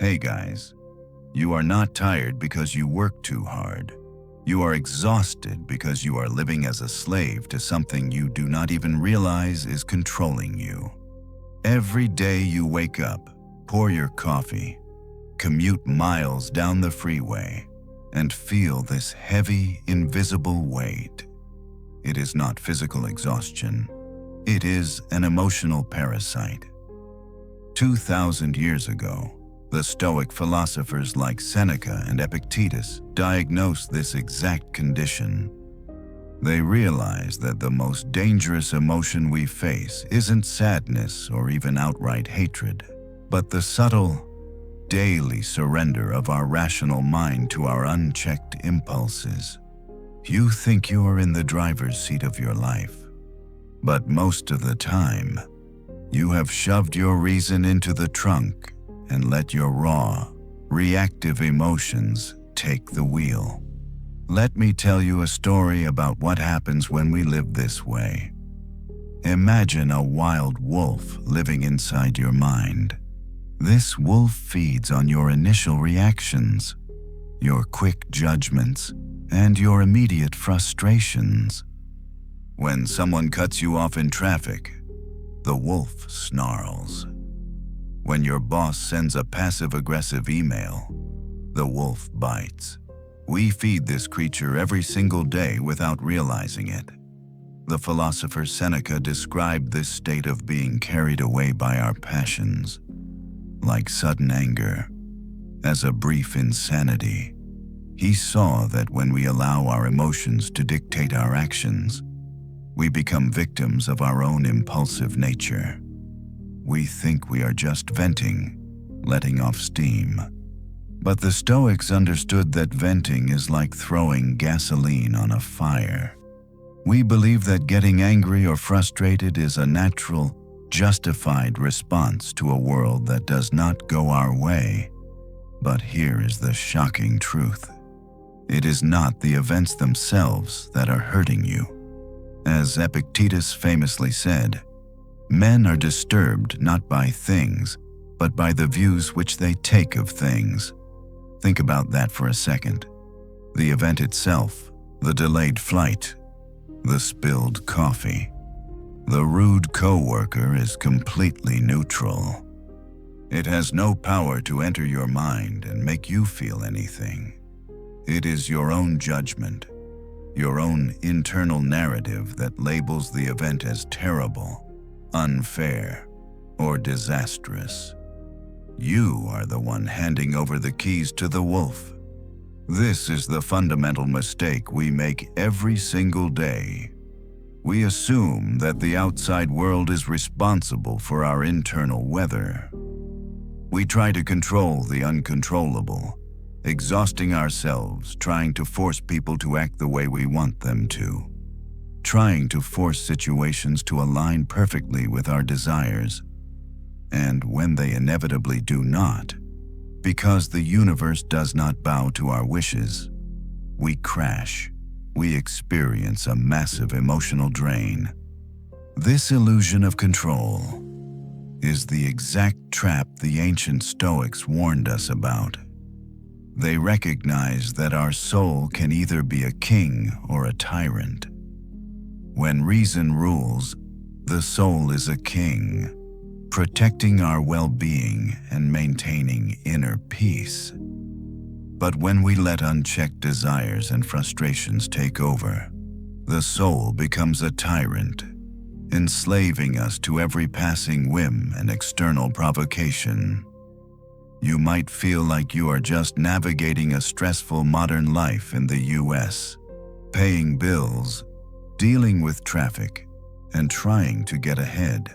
Hey guys, you are not tired because you work too hard. You are exhausted because you are living as a slave to something you do not even realize is controlling you. Every day you wake up, pour your coffee, commute miles down the freeway, and feel this heavy, invisible weight. It is not physical exhaustion. It is an emotional parasite. 2,000 years ago, the Stoic philosophers like Seneca and Epictetus diagnosed this exact condition. They realized that the most dangerous emotion we face isn't sadness or even outright hatred, but the subtle, daily surrender of our rational mind to our unchecked impulses. You think you are in the driver's seat of your life, but most of the time, you have shoved your reason into the trunk and let your raw, reactive emotions take the wheel. Let me tell you a story about what happens when we live this way. Imagine a wild wolf living inside your mind. This wolf feeds on your initial reactions, your quick judgments, and your immediate frustrations. When someone cuts you off in traffic, the wolf snarls. When your boss sends a passive-aggressive email, the wolf bites. We feed this creature every single day without realizing it. The philosopher Seneca described this state of being carried away by our passions, like sudden anger, as a brief insanity. He saw that when we allow our emotions to dictate our actions, we become victims of our own impulsive nature. We think we are just venting, letting off steam. But the Stoics understood that venting is like throwing gasoline on a fire. We believe that getting angry or frustrated is a natural, justified response to a world that does not go our way. But here is the shocking truth. It is not the events themselves that are hurting you. As Epictetus famously said, men are disturbed not by things, but by the views which they take of things. Think about that for a second. The event itself, the delayed flight, the spilled coffee, the rude coworker is completely neutral. It has no power to enter your mind and make you feel anything. It is your own judgment, your own internal narrative that labels the event as terrible, unfair, or disastrous. You are the one handing over the keys to the wolf. This is the fundamental mistake we make every single day. We assume that the outside world is responsible for our internal weather. We try to control the uncontrollable, exhausting ourselves trying to force people to act the way we want them to, trying to force situations to align perfectly with our desires. And when they inevitably do not, because the universe does not bow to our wishes, we crash. We experience a massive emotional drain. This illusion of control is the exact trap the ancient Stoics warned us about. They recognized that our soul can either be a king or a tyrant. When reason rules, the soul is a king, protecting our well-being and maintaining inner peace. But when we let unchecked desires and frustrations take over, the soul becomes a tyrant, enslaving us to every passing whim and external provocation. You might feel like you are just navigating a stressful modern life in the US, paying bills, dealing with traffic, and trying to get ahead.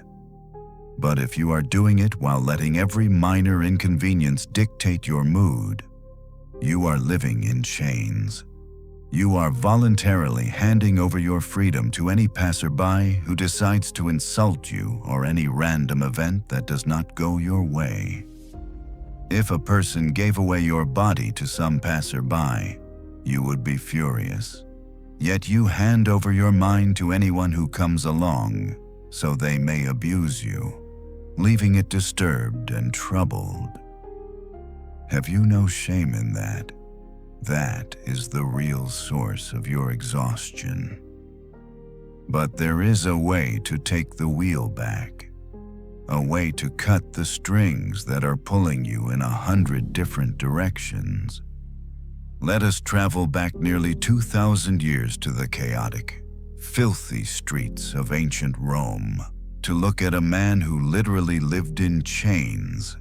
But if you are doing it while letting every minor inconvenience dictate your mood, you are living in chains. You are voluntarily handing over your freedom to any passerby who decides to insult you or any random event that does not go your way. If a person gave away your body to some passerby, you would be furious. Yet you hand over your mind to anyone who comes along, so they may abuse you, leaving it disturbed and troubled. Have you no shame in that? That is the real source of your exhaustion. But there is a way to take the wheel back, a way to cut the strings that are pulling you in 100 different directions. Let us travel back nearly 2,000 years to the chaotic, filthy streets of ancient Rome to look at a man who literally lived in chains,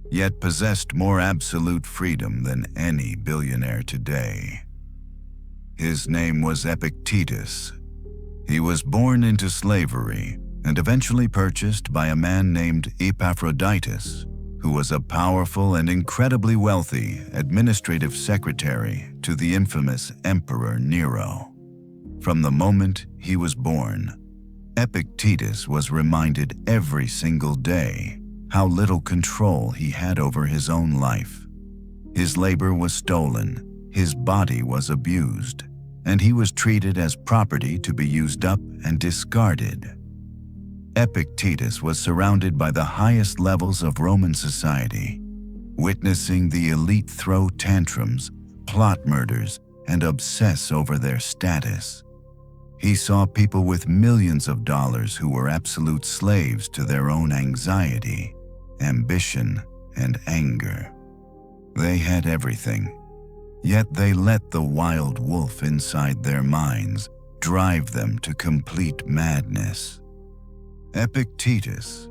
yet possessed more absolute freedom than any billionaire today. His name was Epictetus. He was born into slavery and eventually purchased by a man named Epictetus, who was a powerful and incredibly wealthy administrative secretary to the infamous Emperor Nero. From the moment he was born, Epictetus was reminded every single day how little control he had over his own life. His labor was stolen, his body was abused, and he was treated as property to be used up and discarded. Epictetus was surrounded by the highest levels of Roman society, witnessing the elite throw tantrums, plot murders, and obsess over their status. He saw people with millions of dollars who were absolute slaves to their own anxiety, ambition, and anger. They had everything, yet they let the wild wolf inside their minds drive them to complete madness. Epictetus,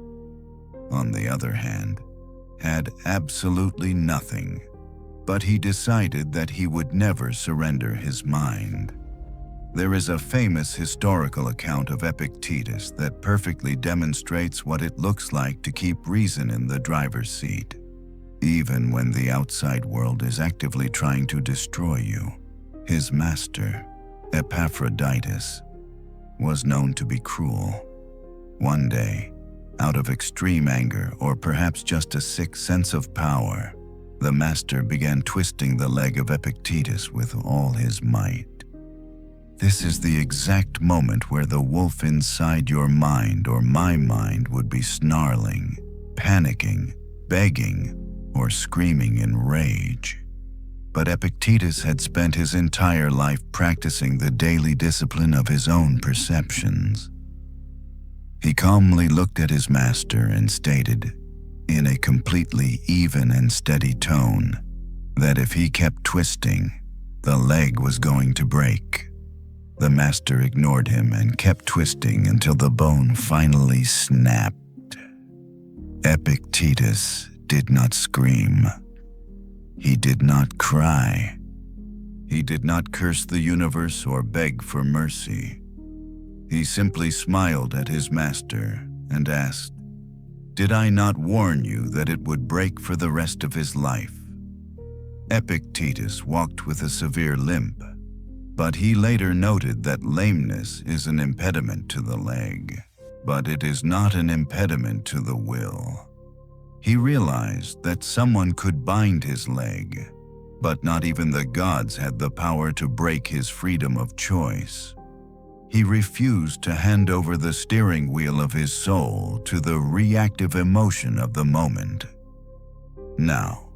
on the other hand, had absolutely nothing, but he decided that he would never surrender his mind. There is a famous historical account of Epictetus that perfectly demonstrates what it looks like to keep reason in the driver's seat, even when the outside world is actively trying to destroy you. His master, Epictetus, was known to be cruel. One day, out of extreme anger or perhaps just a sick sense of power, the master began twisting the leg of Epictetus with all his might. This is the exact moment where the wolf inside your mind or my mind would be snarling, panicking, begging, or screaming in rage. But Epictetus had spent his entire life practicing the daily discipline of his own perceptions. He calmly looked at his master and stated, in a completely even and steady tone, that if he kept twisting, the leg was going to break. The master ignored him and kept twisting until the bone finally snapped. Epictetus did not scream. He did not cry. He did not curse the universe or beg for mercy. He simply smiled at his master and asked, "Did I not warn you that it would break for the rest of his life?" Epictetus walked with a severe limp, but he later noted that lameness is an impediment to the leg, but it is not an impediment to the will. He realized that someone could bind his leg, but not even the gods had the power to break his freedom of choice. He refused to hand over the steering wheel of his soul to the reactive emotion of the moment. Now,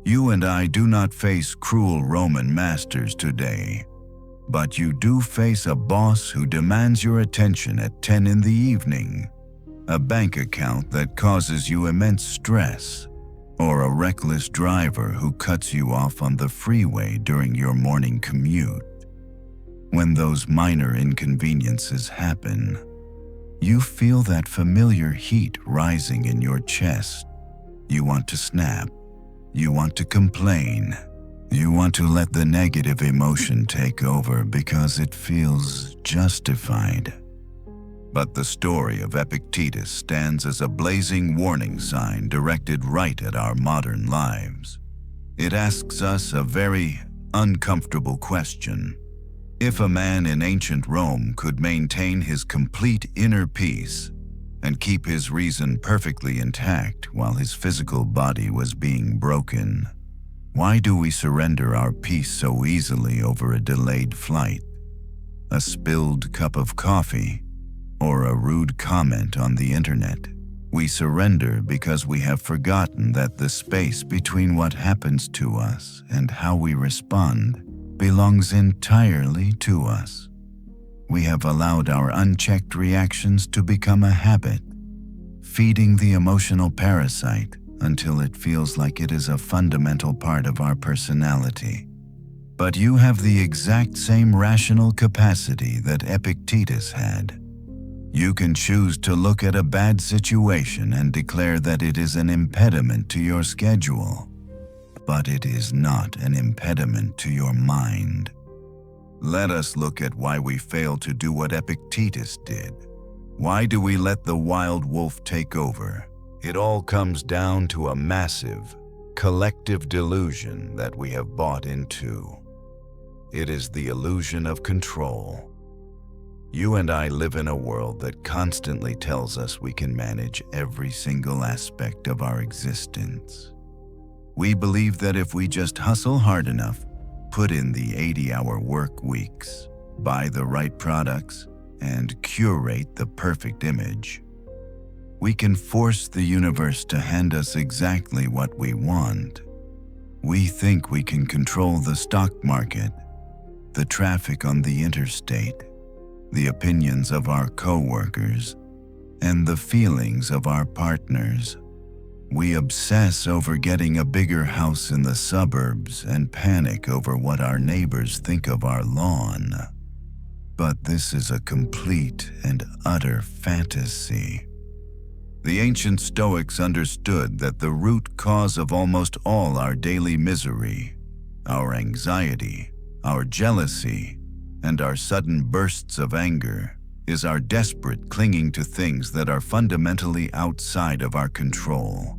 you and I do not face cruel Roman masters today, but you do face a boss who demands your attention at 10 in the evening, a bank account that causes you immense stress, or a reckless driver who cuts you off on the freeway during your morning commute. When those minor inconveniences happen, you feel that familiar heat rising in your chest. You want to snap. You want to complain. You want to let the negative emotion take over because it feels justified. But the story of Epictetus stands as a blazing warning sign directed right at our modern lives. It asks us a very uncomfortable question. If a man in ancient Rome could maintain his complete inner peace and keep his reason perfectly intact while his physical body was being broken, why do we surrender our peace so easily over a delayed flight, a spilled cup of coffee, or a rude comment on the internet? We surrender because we have forgotten that the space between what happens to us and how we respond belongs entirely to us. We have allowed our unchecked reactions to become a habit, feeding the emotional parasite until it feels like it is a fundamental part of our personality. But you have the exact same rational capacity that Epictetus had. You can choose to look at a bad situation and declare that it is an impediment to your schedule, but it is not an impediment to your mind. Let us look at why we fail to do what Epictetus did. Why do we let the wild wolf take over? It all comes down to a massive, collective delusion that we have bought into. It is the illusion of control. You and I live in a world that constantly tells us we can manage every single aspect of our existence. We believe that if we just hustle hard enough, put in the 80-hour work weeks, buy the right products, and curate the perfect image, we can force the universe to hand us exactly what we want. We think we can control the stock market, the traffic on the interstate, the opinions of our coworkers, and the feelings of our partners. We obsess over getting a bigger house in the suburbs and panic over what our neighbors think of our lawn. But this is a complete and utter fantasy. The ancient Stoics understood that the root cause of almost all our daily misery, our anxiety, our jealousy, and our sudden bursts of anger, is our desperate clinging to things that are fundamentally outside of our control.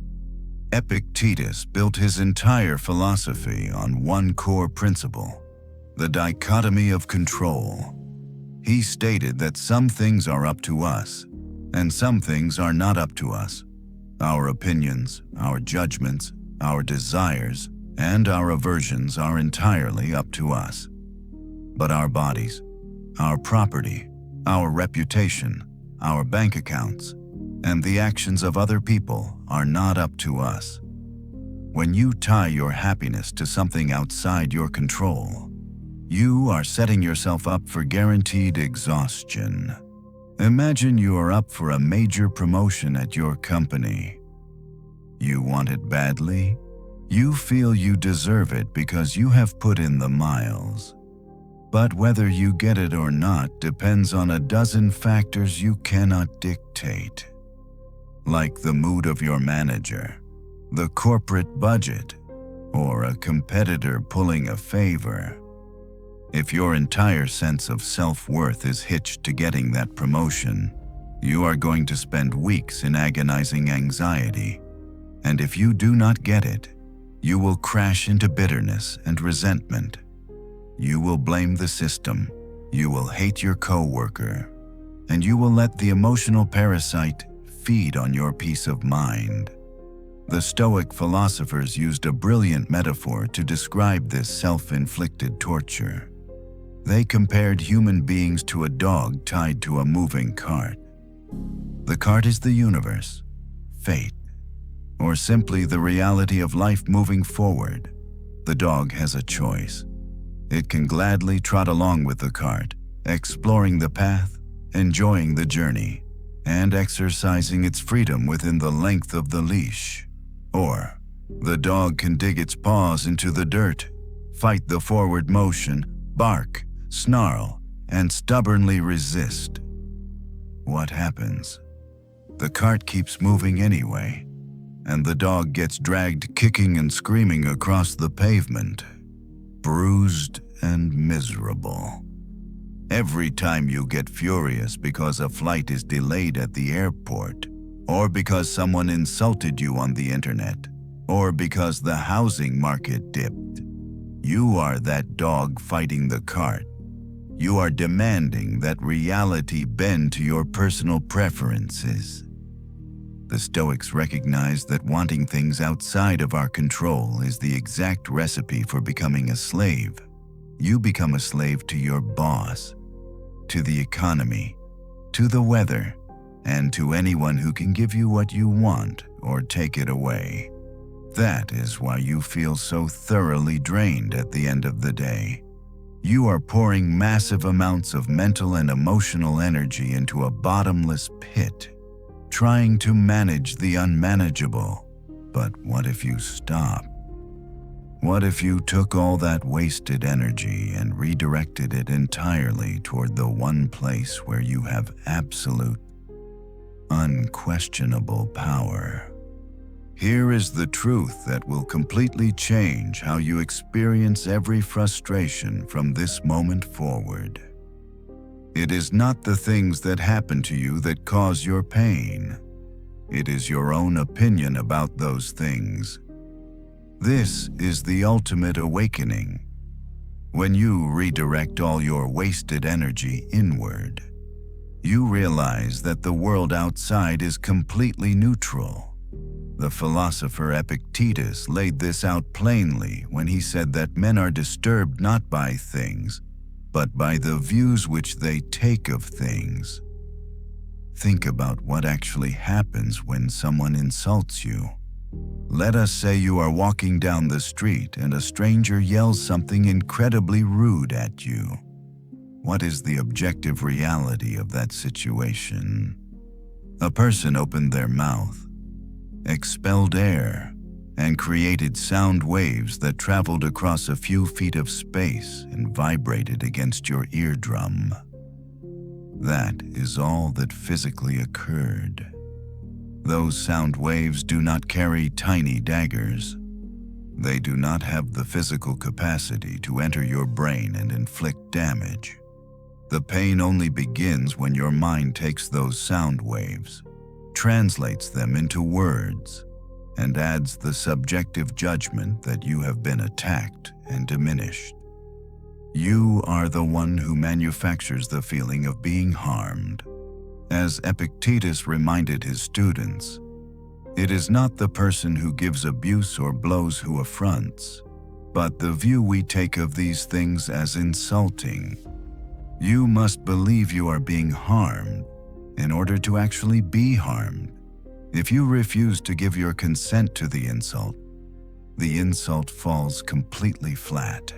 Epictetus built his entire philosophy on one core principle, the dichotomy of control. He stated that some things are up to us, and some things are not up to us. Our opinions, our judgments, our desires, and our aversions are entirely up to us. But our bodies, our property, our reputation, our bank accounts, and the actions of other people are not up to us. When you tie your happiness to something outside your control, you are setting yourself up for guaranteed exhaustion. Imagine you are up for a major promotion at your company. You want it badly. You feel you deserve it because you have put in the miles. But whether you get it or not depends on a dozen factors you cannot dictate. Like the mood of your manager, the corporate budget, or a competitor pulling a favor. If your entire sense of self-worth is hitched to getting that promotion, you are going to spend weeks in agonizing anxiety. And if you do not get it, you will crash into bitterness and resentment. You will blame the system, you will hate your coworker, and you will let the emotional parasite feed on your peace of mind. The Stoic philosophers used a brilliant metaphor to describe this self-inflicted torture. They compared human beings to a dog tied to a moving cart. The cart is the universe, fate, or simply the reality of life moving forward. The dog has a choice. It can gladly trot along with the cart, exploring the path, enjoying the journey, and exercising its freedom within the length of the leash. Or, the dog can dig its paws into the dirt, fight the forward motion, bark, snarl, and stubbornly resist. What happens? The cart keeps moving anyway, and the dog gets dragged kicking and screaming across the pavement, bruised and miserable. Every time you get furious because a flight is delayed at the airport, or because someone insulted you on the internet, or because the housing market dipped, you are that dog fighting the cart. You are demanding that reality bend to your personal preferences. The Stoics recognize that wanting things outside of our control is the exact recipe for becoming a slave. You become a slave to your boss, to the economy, to the weather, and to anyone who can give you what you want or take it away. That is why you feel so thoroughly drained at the end of the day. You are pouring massive amounts of mental and emotional energy into a bottomless pit, trying to manage the unmanageable. But what if you stop? What if you took all that wasted energy and redirected it entirely toward the one place where you have absolute, unquestionable power? Here is the truth that will completely change how you experience every frustration from this moment forward. It is not the things that happen to you that cause your pain. It is your own opinion about those things. This is the ultimate awakening. When you redirect all your wasted energy inward, you realize that the world outside is completely neutral. The philosopher Epictetus laid this out plainly when he said that men are disturbed not by things, but by the views which they take of things. Think about what actually happens when someone insults you. Let us say you are walking down the street and a stranger yells something incredibly rude at you. What is the objective reality of that situation? A person opened their mouth, expelled air, and created sound waves that traveled across a few feet of space and vibrated against your eardrum. That is all that physically occurred. Those sound waves do not carry tiny daggers. They do not have the physical capacity to enter your brain and inflict damage. The pain only begins when your mind takes those sound waves, translates them into words, and adds the subjective judgment that you have been attacked and diminished. You are the one who manufactures the feeling of being harmed. As Epictetus reminded his students, it is not the person who gives abuse or blows who affronts, but the view we take of these things as insulting. You must believe you are being harmed in order to actually be harmed. If you refuse to give your consent to the insult falls completely flat.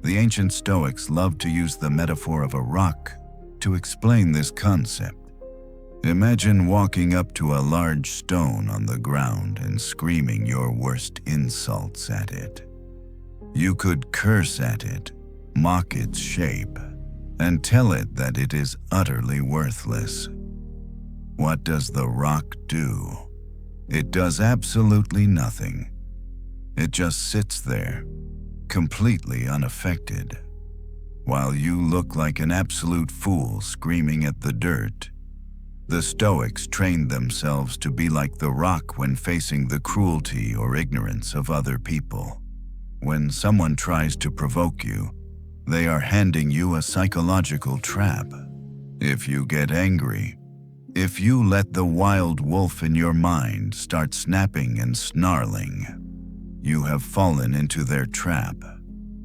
The ancient Stoics loved to use the metaphor of a rock to explain this concept. Imagine walking up to a large stone on the ground and screaming your worst insults at it. You could curse at it, mock its shape, and tell it that it is utterly worthless. What does the rock do? It does absolutely nothing. It just sits there, completely unaffected, while you look like an absolute fool screaming at the dirt. The Stoics trained themselves to be like the rock when facing the cruelty or ignorance of other people. When someone tries to provoke you, they are handing you a psychological trap. If you get angry, if you let the wild wolf in your mind start snapping and snarling, you have fallen into their trap.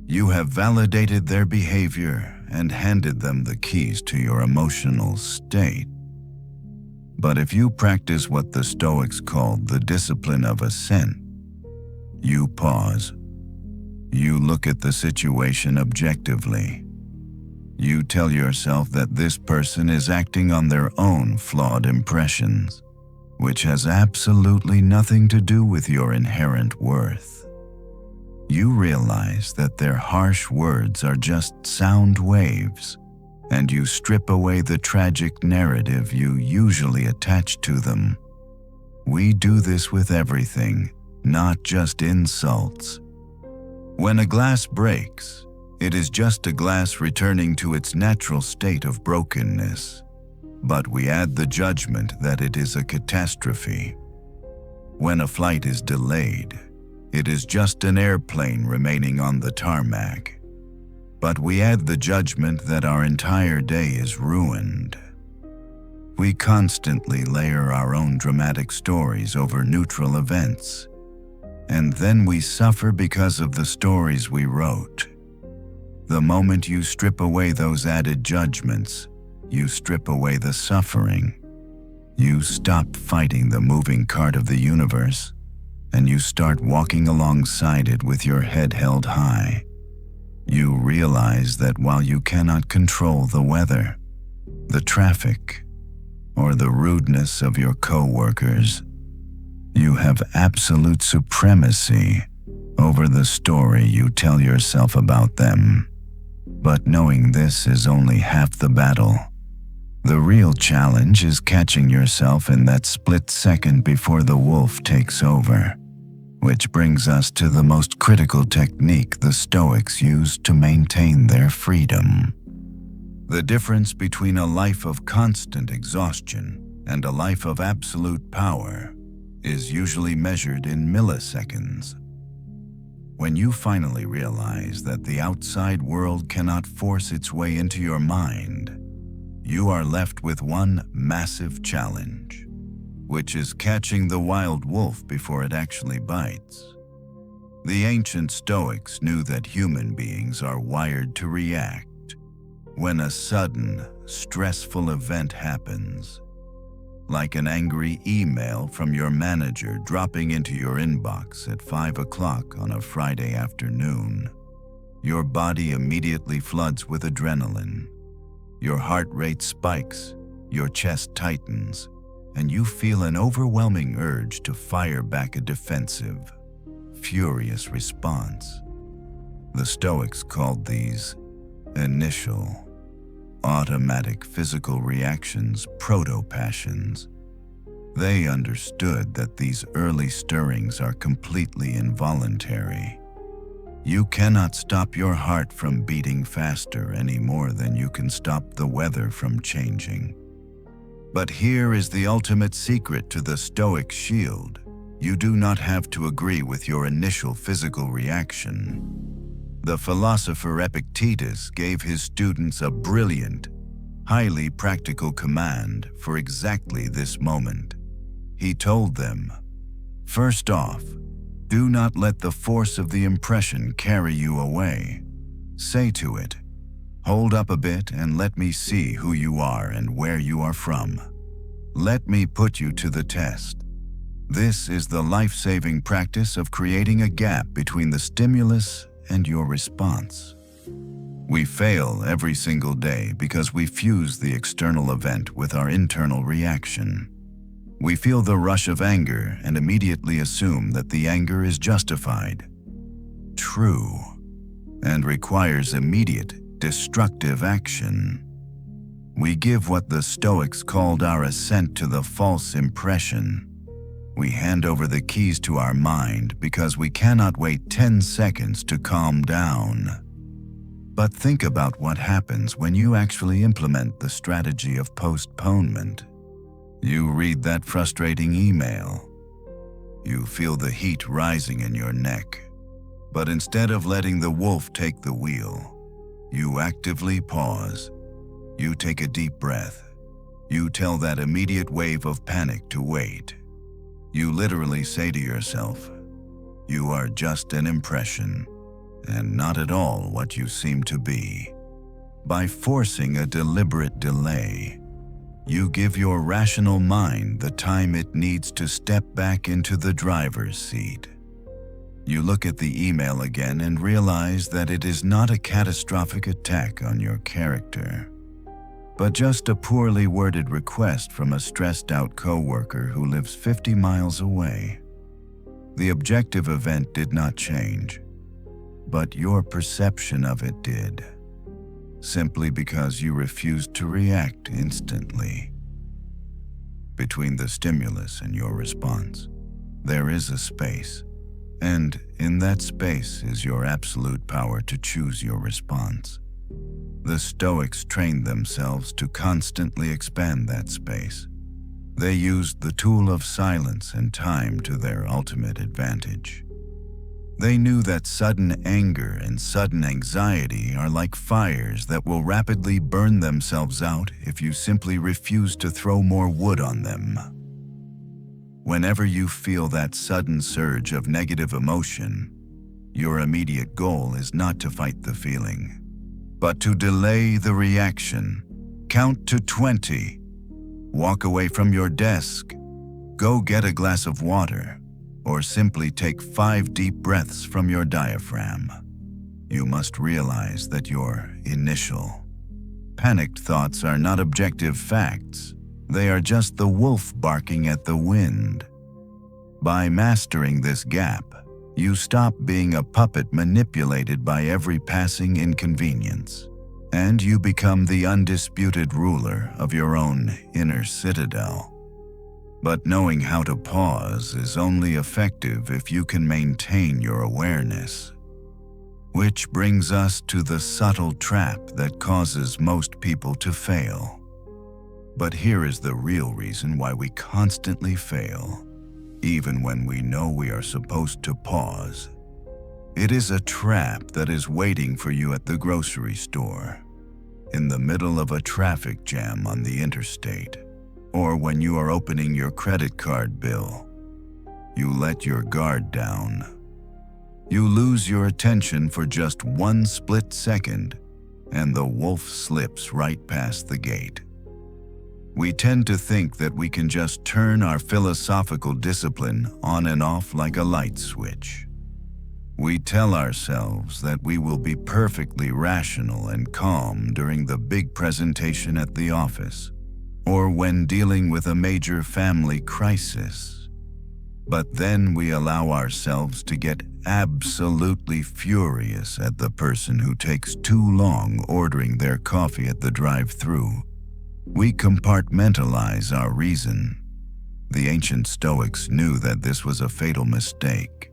You have validated their behavior and handed them the keys to your emotional state. But if you practice what the Stoics called the discipline of assent, you pause. You look at the situation objectively. You tell yourself that this person is acting on their own flawed impressions, which has absolutely nothing to do with your inherent worth. You realize that their harsh words are just sound waves, and you strip away the tragic narrative you usually attach to them. We do this with everything, not just insults. When a glass breaks, it is just a glass returning to its natural state of brokenness, but we add the judgment that it is a catastrophe. When a flight is delayed, it is just an airplane remaining on the tarmac, but we add the judgment that our entire day is ruined. We constantly layer our own dramatic stories over neutral events, and then we suffer because of the stories we wrote. The moment you strip away those added judgments, you strip away the suffering. You stop fighting the moving cart of the universe, and you start walking alongside it with your head held high. You realize that while you cannot control the weather, the traffic, or the rudeness of your coworkers, you have absolute supremacy over the story you tell yourself about them. But knowing this is only half the battle. The real challenge is catching yourself in that split second before the wolf takes over. Which brings us to the most critical technique the Stoics used to maintain their freedom. The difference between a life of constant exhaustion and a life of absolute power is usually measured in milliseconds. When you finally realize that the outside world cannot force its way into your mind, you are left with one massive challenge, which is catching the wild wolf before it actually bites. The ancient Stoics knew that human beings are wired to react when a sudden, stressful event happens, like an angry email from your manager dropping into your inbox at 5 o'clock on a Friday afternoon. Your body immediately floods with adrenaline. Your heart rate spikes, your chest tightens, and you feel an overwhelming urge to fire back a defensive, furious response. The Stoics called these initial, automatic physical reactions proto-passions. They understood that these early stirrings are completely involuntary. You cannot stop your heart from beating faster any more than you can stop the weather from changing. But here is the ultimate secret to the Stoic shield. You do not have to agree with your initial physical reaction. The philosopher Epictetus gave his students a brilliant, highly practical command for exactly this moment. He told them, first off, do not let the force of the impression carry you away. Say to it, hold up a bit and let me see who you are and where you are from. Let me put you to the test. This is the life-saving practice of creating a gap between the stimulus and your response. We fail every single day because we fuse the external event with our internal reaction. We feel the rush of anger and immediately assume that the anger is justified, true, and requires immediate, destructive action. We give what the Stoics called our assent to the false impression. We hand over the keys to our mind because we cannot wait 10 seconds to calm down. But think about what happens when you actually implement the strategy of postponement. You read that frustrating email. You feel the heat rising in your neck. But instead of letting the wolf take the wheel, you actively pause. You take a deep breath. You tell that immediate wave of panic to wait. You literally say to yourself, you are just an impression, and not at all what you seem to be. By forcing a deliberate delay, you give your rational mind the time it needs to step back into the driver's seat. You look at the email again and realize that it is not a catastrophic attack on your character, but just a poorly worded request from a stressed-out coworker who lives 50 miles away. The objective event did not change, but your perception of it did, simply because you refused to react instantly. Between the stimulus and your response, there is a space, and in that space is your absolute power to choose your response. The Stoics trained themselves to constantly expand that space. They used the tool of silence and time to their ultimate advantage. They knew that sudden anger and sudden anxiety are like fires that will rapidly burn themselves out if you simply refuse to throw more wood on them. Whenever you feel that sudden surge of negative emotion, your immediate goal is not to fight the feeling, but to delay the reaction. Count to 20. Walk away from your desk. Go get a glass of water, or simply take 5 deep breaths from your diaphragm. You must realize that your initial, panicked thoughts are not objective facts. They are just the wolf barking at the wind. By mastering this gap, you stop being a puppet manipulated by every passing inconvenience, and you become the undisputed ruler of your own inner citadel. But knowing how to pause is only effective if you can maintain your awareness. Which brings us to the subtle trap that causes most people to fail. But here is the real reason why we constantly fail, even when we know we are supposed to pause. It is a trap that is waiting for you at the grocery store, in the middle of a traffic jam on the interstate, or when you are opening your credit card bill. You let your guard down. You lose your attention for just 1 split second, and the wolf slips right past the gate. We tend to think that we can just turn our philosophical discipline on and off like a light switch. We tell ourselves that we will be perfectly rational and calm during the big presentation at the office, or when dealing with a major family crisis. But then we allow ourselves to get absolutely furious at the person who takes too long ordering their coffee at the drive-thru. We compartmentalize our reason. The ancient Stoics knew that this was a fatal mistake.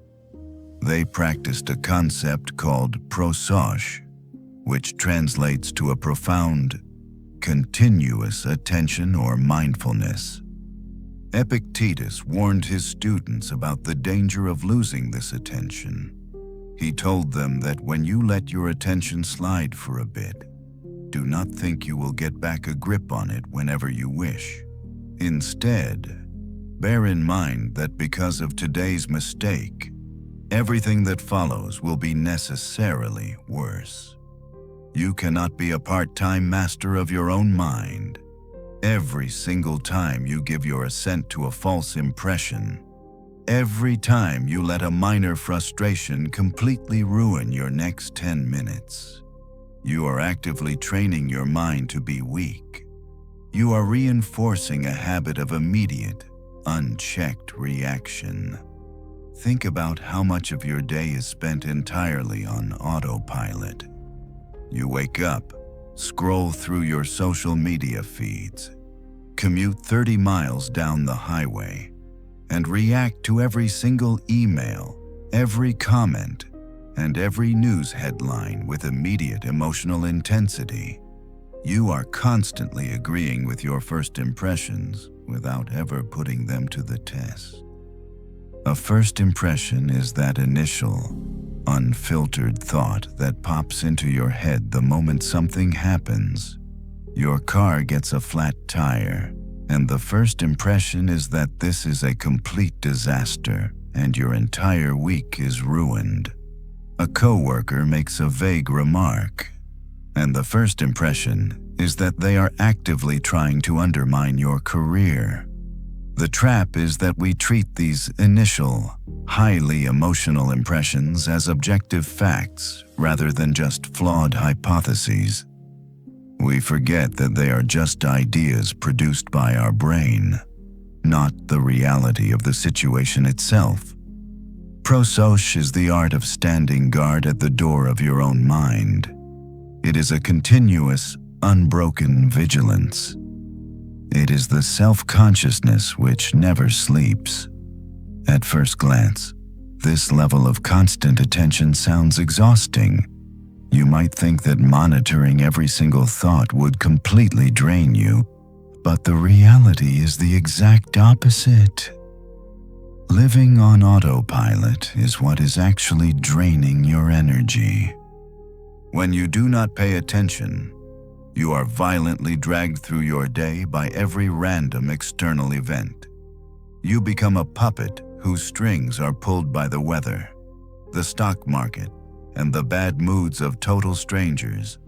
They practiced a concept called prosoche, which translates to a profound, continuous attention or mindfulness. Epictetus warned his students about the danger of losing this attention. He told them that when you let your attention slide for a bit, do not think you will get back a grip on it whenever you wish. Instead, bear in mind that because of today's mistake, everything that follows will be necessarily worse. You cannot be a part-time master of your own mind. Every single time you give your assent to a false impression, every time you let a minor frustration completely ruin your next 10 minutes, you are actively training your mind to be weak. You are reinforcing a habit of immediate, unchecked reaction. Think about how much of your day is spent entirely on autopilot. You wake up, scroll through your social media feeds, commute 30 miles down the highway, and react to every single email, every comment, and every news headline with immediate emotional intensity. You are constantly agreeing with your first impressions without ever putting them to the test. A first impression is that initial, unfiltered thought that pops into your head the moment something happens. Your car gets a flat tire, and the first impression is that this is a complete disaster and your entire week is ruined. A coworker makes a vague remark, and the first impression is that they are actively trying to undermine your career. The trap is that we treat these initial, highly emotional impressions as objective facts rather than just flawed hypotheses. We forget that they are just ideas produced by our brain, not the reality of the situation itself. Prosoche is the art of standing guard at the door of your own mind. It is a continuous, unbroken vigilance. It is the self-consciousness which never sleeps. At first glance, this level of constant attention sounds exhausting. You might think that monitoring every single thought would completely drain you, but the reality is the exact opposite. Living on autopilot is what is actually draining your energy. When you do not pay attention, you are violently dragged through your day by every random external event. You become a puppet whose strings are pulled by the weather, the stock market, and the bad moods of total strangers.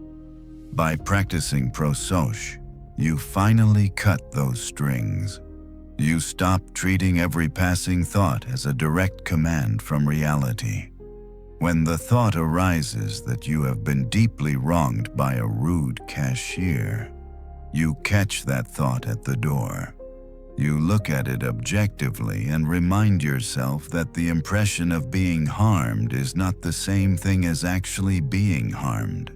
By practicing prosoche, you finally cut those strings. You stop treating every passing thought as a direct command from reality. When the thought arises that you have been deeply wronged by a rude cashier, you catch that thought at the door. You look at it objectively and remind yourself that the impression of being harmed is not the same thing as actually being harmed.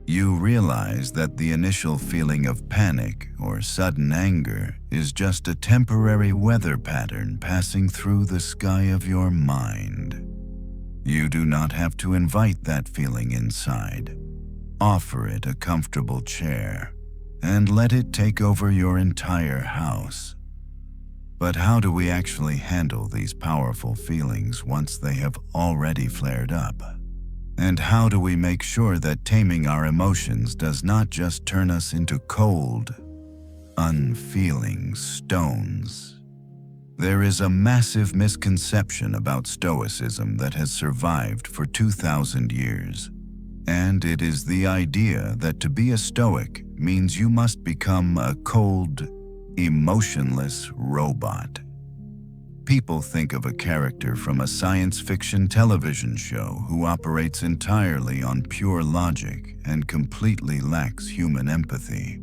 You realize that the initial feeling of panic or sudden anger is just a temporary weather pattern passing through the sky of your mind. You do not have to invite that feeling inside. Offer it a comfortable chair and let it take over your entire house. But how do we actually handle these powerful feelings once they have already flared up? And how do we make sure that taming our emotions does not just turn us into cold, unfeeling stones? There is a massive misconception about Stoicism that has survived for 2,000 years. And it is the idea that to be a Stoic means you must become a cold, emotionless robot. People think of a character from a science fiction television show who operates entirely on pure logic and completely lacks human empathy.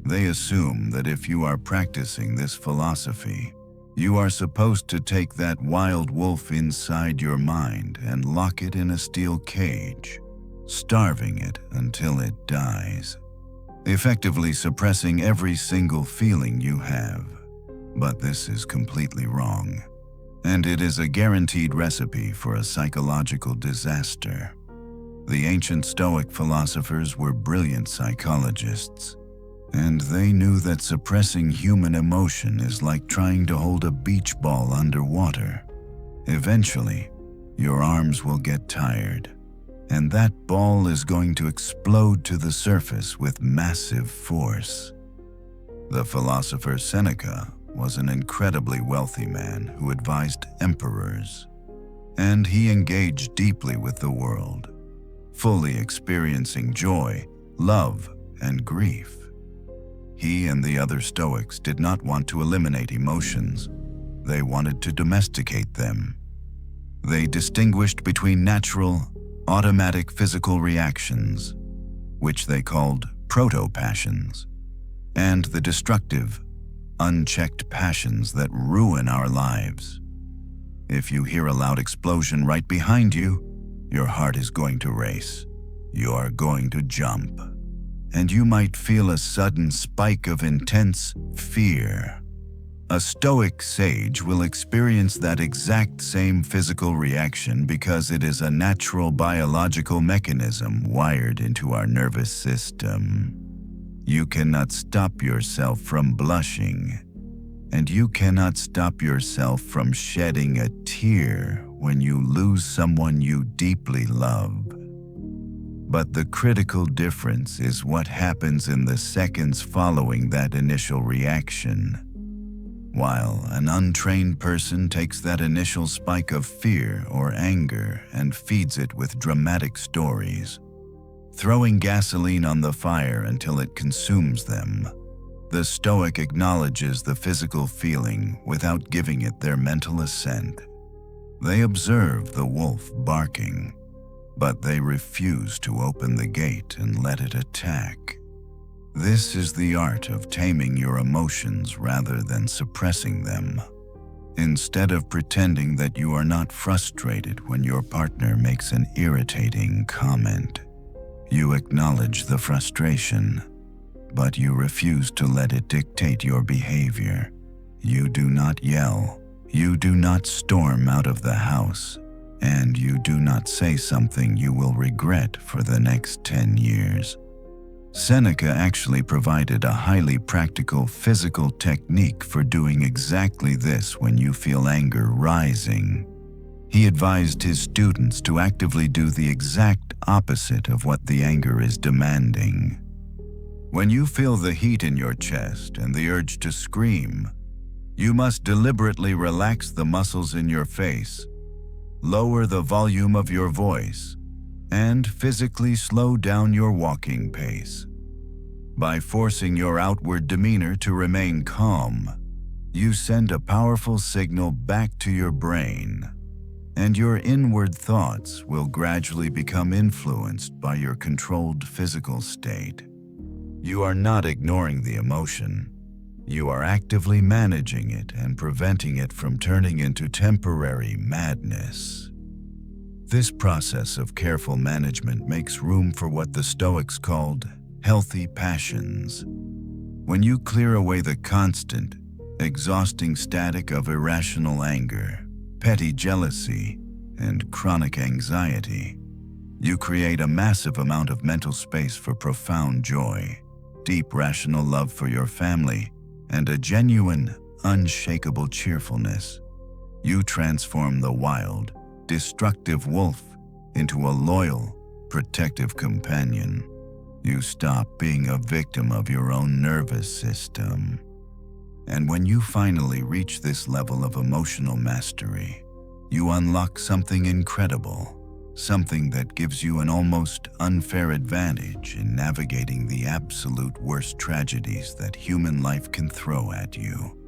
They assume that if you are practicing this philosophy, you are supposed to take that wild wolf inside your mind and lock it in a steel cage, starving it until it dies, effectively suppressing every single feeling you have. But this is completely wrong, and it is a guaranteed recipe for a psychological disaster. The ancient Stoic philosophers were brilliant psychologists, and they knew that suppressing human emotion is like trying to hold a beach ball underwater. Eventually, your arms will get tired, and that ball is going to explode to the surface with massive force. The philosopher Seneca was an incredibly wealthy man who advised emperors, and he engaged deeply with the world, fully experiencing joy, love, and grief. He and the other Stoics did not want to eliminate emotions. They wanted to domesticate them. They distinguished between natural, automatic physical reactions, which they called proto-passions, and the destructive, unchecked passions that ruin our lives. If you hear a loud explosion right behind you, your heart is going to race. You are going to jump. And you might feel a sudden spike of intense fear. A Stoic sage will experience that exact same physical reaction because it is a natural biological mechanism wired into our nervous system. You cannot stop yourself from blushing, and you cannot stop yourself from shedding a tear when you lose someone you deeply love. But the critical difference is what happens in the seconds following that initial reaction. While an untrained person takes that initial spike of fear or anger and feeds it with dramatic stories, throwing gasoline on the fire until it consumes them, the Stoic acknowledges the physical feeling without giving it their mental assent. They observe the wolf barking, but they refuse to open the gate and let it attack. This is the art of taming your emotions rather than suppressing them. Instead of pretending that you are not frustrated when your partner makes an irritating comment, you acknowledge the frustration, but you refuse to let it dictate your behavior. You do not yell, you do not storm out of the house, and you do not say something you will regret for the next 10 years. Seneca actually provided a highly practical physical technique for doing exactly this when you feel anger rising. He advised his students to actively do the exact opposite of what the anger is demanding. When you feel the heat in your chest and the urge to scream, you must deliberately relax the muscles in your face, lower the volume of your voice, and physically slow down your walking pace. By forcing your outward demeanor to remain calm, you send a powerful signal back to your brain, and your inward thoughts will gradually become influenced by your controlled physical state. You are not ignoring the emotion. You are actively managing it and preventing it from turning into temporary madness. This process of careful management makes room for what the Stoics called healthy passions. When you clear away the constant, exhausting static of irrational anger, petty jealousy, and chronic anxiety, you create a massive amount of mental space for profound joy, deep rational love for your family, and a genuine, unshakable cheerfulness. You transform the wild, destructive wolf into a loyal, protective companion. You stop being a victim of your own nervous system. And when you finally reach this level of emotional mastery, you unlock something incredible, something that gives you an almost unfair advantage in navigating the absolute worst tragedies that human life can throw at you.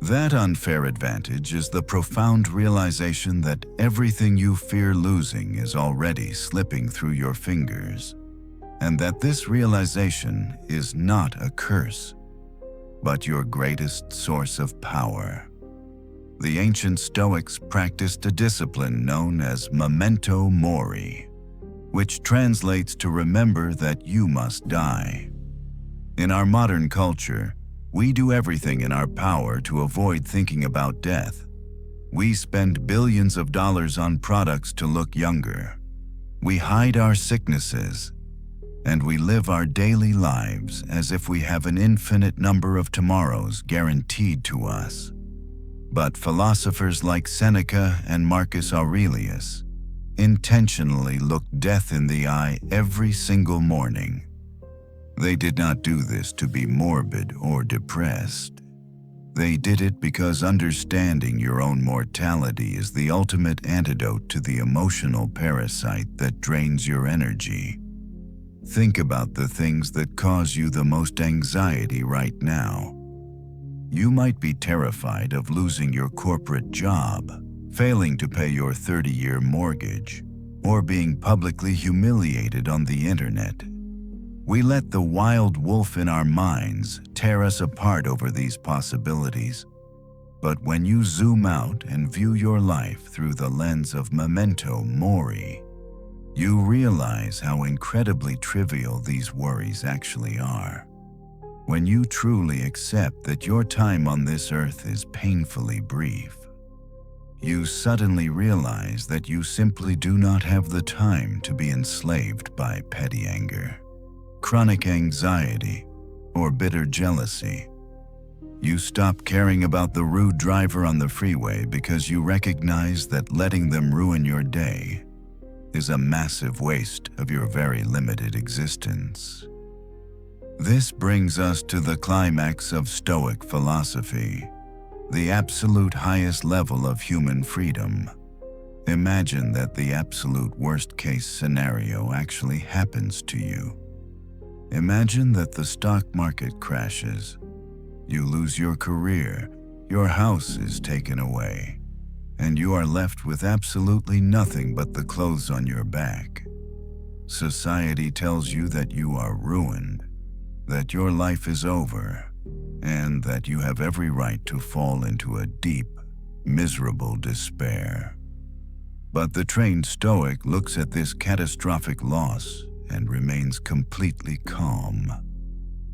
That unfair advantage is the profound realization that everything you fear losing is already slipping through your fingers, and that this realization is not a curse, but your greatest source of power. The ancient Stoics practiced a discipline known as memento mori, which translates to remember that you must die. In our modern culture, we do everything in our power to avoid thinking about death. We spend billions of dollars on products to look younger. We hide our sicknesses, and we live our daily lives as if we have an infinite number of tomorrows guaranteed to us. But philosophers like Seneca and Marcus Aurelius intentionally looked death in the eye every single morning. They did not do this to be morbid or depressed. They did it because understanding your own mortality is the ultimate antidote to the emotional parasite that drains your energy. Think about the things that cause you the most anxiety right now. You might be terrified of losing your corporate job, failing to pay your 30-year mortgage, or being publicly humiliated on the internet. We let the wild wolf in our minds tear us apart over these possibilities. But when you zoom out and view your life through the lens of memento mori, you realize how incredibly trivial these worries actually are. When you truly accept that your time on this earth is painfully brief, you suddenly realize that you simply do not have the time to be enslaved by petty anger, chronic anxiety, or bitter jealousy. You stop caring about the rude driver on the freeway because you recognize that letting them ruin your day is a massive waste of your very limited existence. This brings us to the climax of Stoic philosophy, the absolute highest level of human freedom. Imagine that the absolute worst-case scenario actually happens to you. Imagine that the stock market crashes, you lose your career, your house is taken away, and you are left with absolutely nothing but the clothes on your back. Society tells you that you are ruined, that your life is over, and that you have every right to fall into a deep, miserable despair. But the trained Stoic looks at this catastrophic loss and remains completely calm.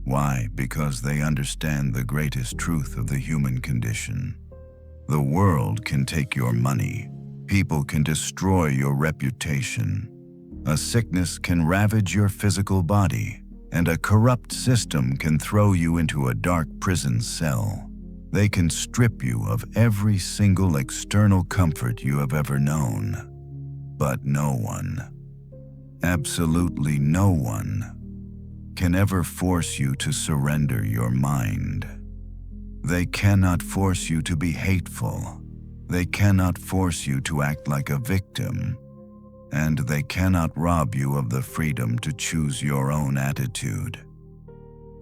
Why? Because they understand the greatest truth of the human condition. The world can take your money. People can destroy your reputation. A sickness can ravage your physical body, and a corrupt system can throw you into a dark prison cell. They can strip you of every single external comfort you have ever known. But no one, absolutely no one, can ever force you to surrender your mind. They cannot force you to be hateful. They cannot force you to act like a victim. And they cannot rob you of the freedom to choose your own attitude.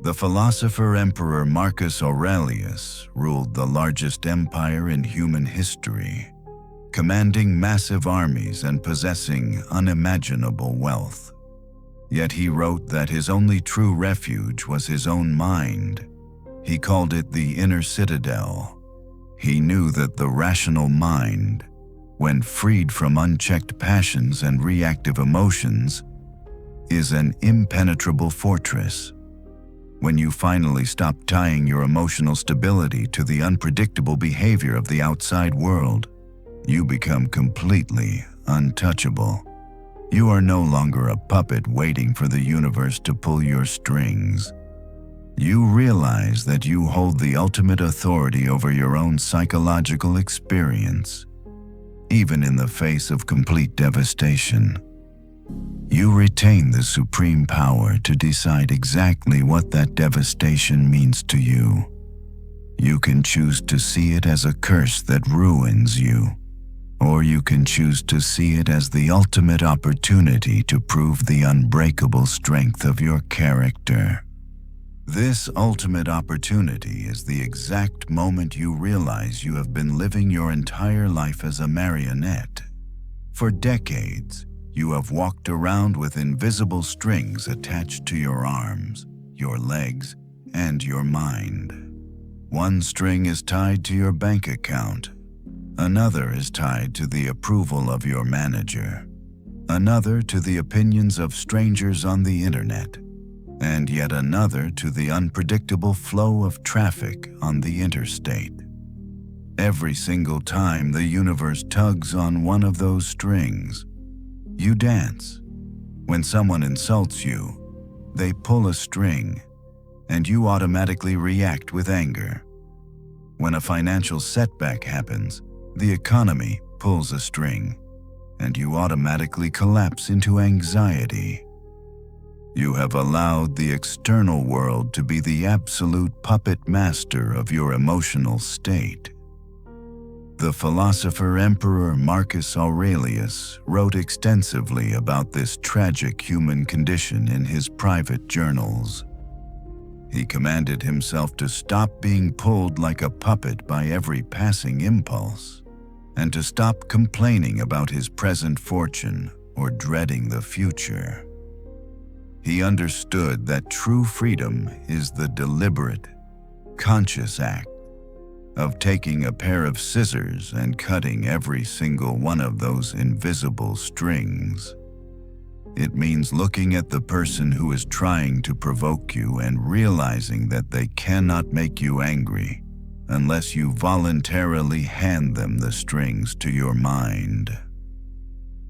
The philosopher Emperor Marcus Aurelius ruled the largest empire in human history, commanding massive armies and possessing unimaginable wealth. Yet he wrote that his only true refuge was his own mind. He called it the inner citadel. He knew that the rational mind, when freed from unchecked passions and reactive emotions, is an impenetrable fortress. When you finally stop tying your emotional stability to the unpredictable behavior of the outside world, you become completely untouchable. You are no longer a puppet waiting for the universe to pull your strings. You realize that you hold the ultimate authority over your own psychological experience, even in the face of complete devastation. You retain the supreme power to decide exactly what that devastation means to you. You can choose to see it as a curse that ruins you, or you can choose to see it as the ultimate opportunity to prove the unbreakable strength of your character. This ultimate opportunity is the exact moment you realize you have been living your entire life as a marionette. For decades, you have walked around with invisible strings attached to your arms, your legs, and your mind. One string is tied to your bank account. Another is tied to the approval of your manager. Another to the opinions of strangers on the internet. And yet another to the unpredictable flow of traffic on the interstate. Every single time the universe tugs on one of those strings, you dance. When someone insults you, they pull a string, and you automatically react with anger. When a financial setback happens, the economy pulls a string, and you automatically collapse into anxiety. You have allowed the external world to be the absolute puppet master of your emotional state. The philosopher Emperor Marcus Aurelius wrote extensively about this tragic human condition in his private journals. He commanded himself to stop being pulled like a puppet by every passing impulse, and to stop complaining about his present fortune or dreading the future. He understood that true freedom is the deliberate, conscious act of taking a pair of scissors and cutting every single one of those invisible strings. It means looking at the person who is trying to provoke you and realizing that they cannot make you angry unless you voluntarily hand them the strings to your mind.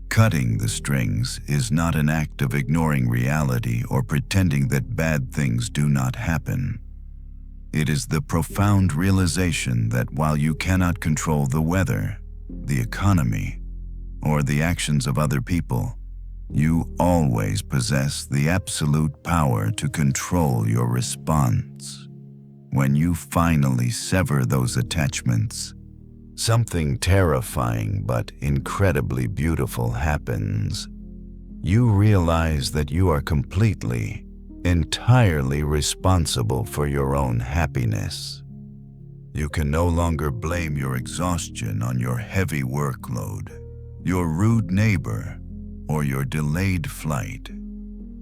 Cutting the strings is not an act of ignoring reality or pretending that bad things do not happen. It is the profound realization that while you cannot control the weather, the economy, or the actions of other people, you always possess the absolute power to control your response. When you finally sever those attachments, something terrifying but incredibly beautiful happens. You realize that you are completely, entirely responsible for your own happiness. You can no longer blame your exhaustion on your heavy workload, your rude neighbor, or your delayed flight.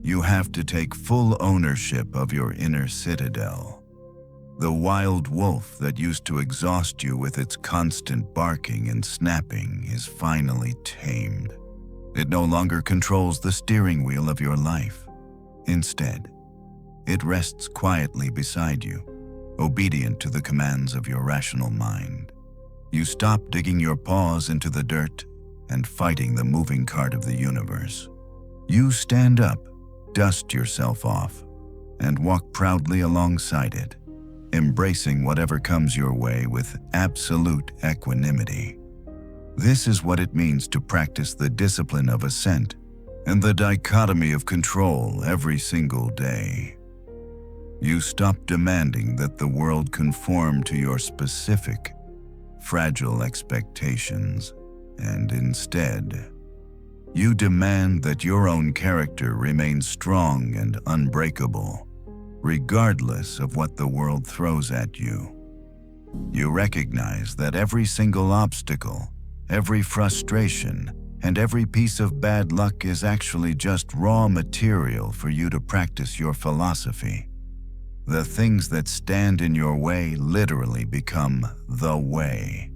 You have to take full ownership of your inner citadel. The wild wolf that used to exhaust you with its constant barking and snapping is finally tamed. It no longer controls the steering wheel of your life. Instead, it rests quietly beside you, obedient to the commands of your rational mind. You stop digging your paws into the dirt and fighting the moving cart of the universe. You stand up, dust yourself off, and walk proudly alongside it, embracing whatever comes your way with absolute equanimity. This is what it means to practice the discipline of ascent and the dichotomy of control every single day. You stop demanding that the world conform to your specific, fragile expectations, and instead, you demand that your own character remains strong and unbreakable. regardless of what the world throws at you. You recognize that every single obstacle, every frustration, and every piece of bad luck is actually just raw material for you to practice your philosophy. The things that stand in your way literally become the way.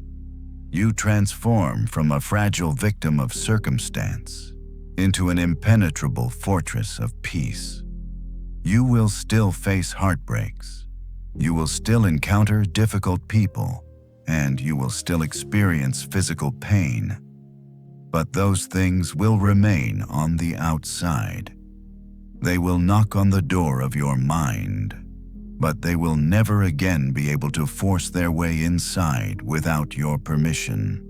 You transform from a fragile victim of circumstance into an impenetrable fortress of peace. You will still face heartbreaks. You will still encounter difficult people, and you will still experience physical pain. But those things will remain on the outside. They will knock on the door of your mind, but they will never again be able to force their way inside without your permission.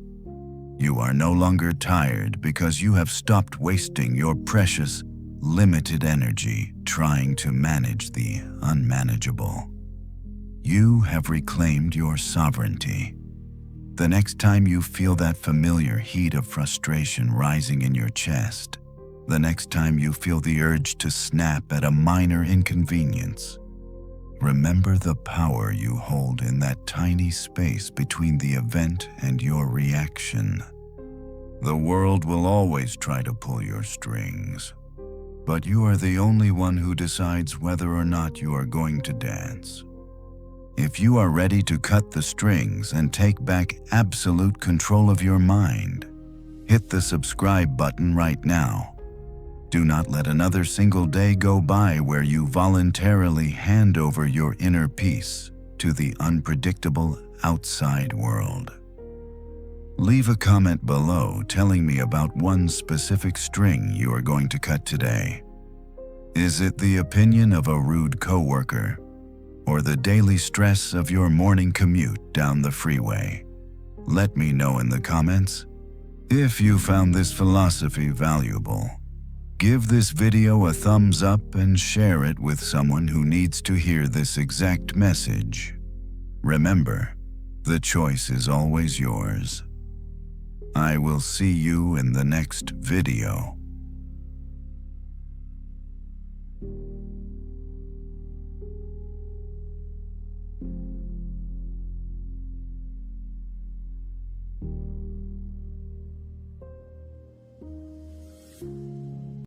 You are no longer tired because you have stopped wasting your precious, limited energy trying to manage the unmanageable. You have reclaimed your sovereignty. The next time you feel that familiar heat of frustration rising in your chest, the next time you feel the urge to snap at a minor inconvenience, remember the power you hold in that tiny space between the event and your reaction. The world will always try to pull your strings, but you are the only one who decides whether or not you are going to dance. If you are ready to cut the strings and take back absolute control of your mind, hit the subscribe button right now. Do not let another single day go by where you voluntarily hand over your inner peace to the unpredictable outside world. Leave a comment below telling me about one specific string you are going to cut today. Is it the opinion of a rude coworker, or the daily stress of your morning commute down the freeway? Let me know in the comments. If you found this philosophy valuable, give this video a thumbs up and share it with someone who needs to hear this exact message. Remember, the choice is always yours. I will see you in the next video.